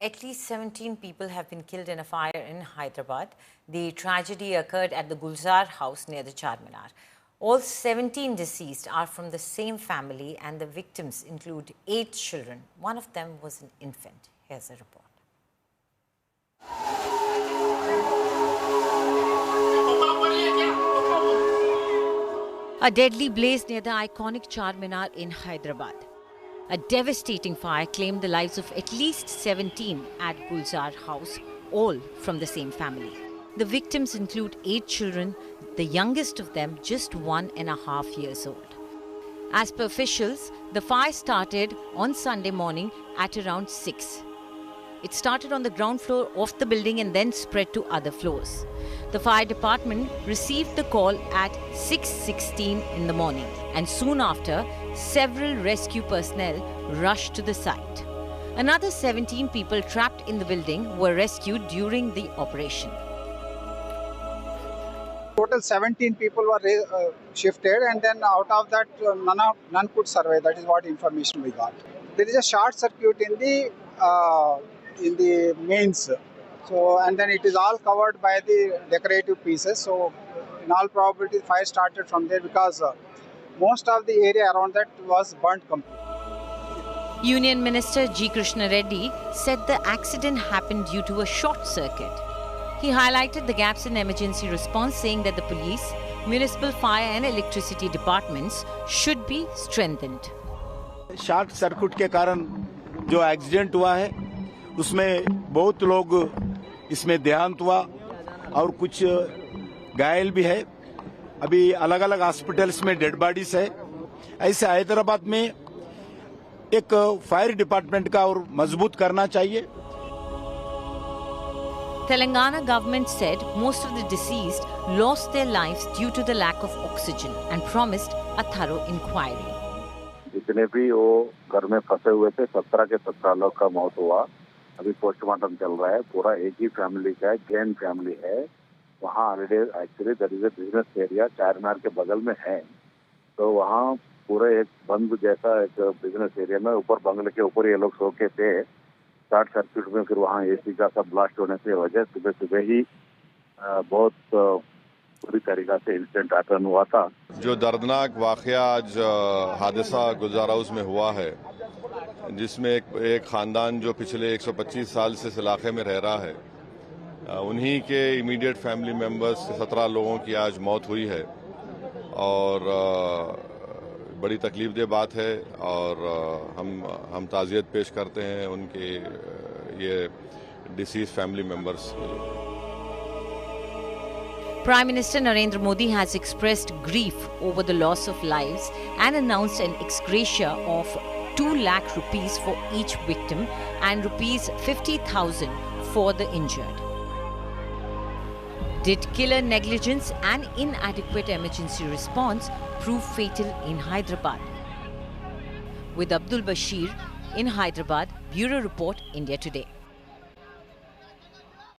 At least 17 people have been killed in a fire in Hyderabad. The tragedy occurred at the Gulzar house near the Charminar. All 17 deceased are from the same family and the victims include 8 children. One of them was an infant. Here's a report. A deadly blaze near the iconic Charminar in Hyderabad. A devastating fire claimed the lives of at least 17 at Gulzar house, all from the same family. The victims include 8 children, the youngest of them just 1.5 years old. As per officials, the fire started on Sunday morning at around 6. It started on the ground floor of the building and then spread to other floors. The fire department received the call at 6:16 in the morning, and soon after, several rescue personnel rushed to the site. Another 17 people trapped in the building were rescued during the operation. Total 17 people were shifted, and then out of that, none could survive. That is what information we got. There is a short circuit in the mains, and then it is all covered by the decorative pieces. So in all probability, fire started from there because most of the area around that was burnt completely. Union Minister G. Krishna Reddy said the accident happened due to a short circuit. He highlighted the gaps in emergency response, saying that the police, municipal fire and electricity departments should be strengthened. Short circuit के कारण जो accident हुआ है उसमें बहुत लोग इसमें देहांत हुआ और कुछ घायल भी है. अभी अलग अलग हॉस्पिटल्स में डेड बॉडीज है. ऐसे हैदराबाद में एक फायर डिपार्टमेंट का और मजबूत करना चाहिए. Telangana government said most of the deceased lost their lives due to the lack of oxygen and promised a thorough inquiry. जितने भी वो घर में फंसे हुए थे 17 के 17 लोग का मौत हुआ. अभी पोस्टमार्टम चल रहा है. पूरा एक ही फैमिली का जैन फैमिली है. वहाँ already actually there is a business area Charminar के बगल में है. तो वहाँ पूरे एक बंद जैसा एक बिजनेस एरिया में ऊपर बंगले के ऊपर ये लोग सो के थे. शॉर्ट सर्किट में फिर वहाँ एसी का सब ब्लास्ट होने से वजह सुबह सुबह ही बहुत पूरी तरीका से इंसिडेंट हैपन हुआ था. जो दर्दनाक वाकया आज हादसा गुलजार हाउस में हुआ है, जिसमें एक खानदान जो पिछले 125 साल से इस इलाके में रह रहा है, उन्हीं के इमीडिएट फैमिली मेंबर्स 17 लोगों की आज मौत हुई है और बड़ी तकलीफदेह बात है. और हम ताज़ियत पेश करते हैं उनके ये disease family members. Prime Minister Narendra Modi has expressed grief over the loss of lives and announced an ex gratia of 2 lakh rupees for each victim and rupees 50,000 for the injured. Did killer negligence and inadequate emergency response prove fatal in Hyderabad? With Abdul Bashir in Hyderabad, Bureau Report, India Today.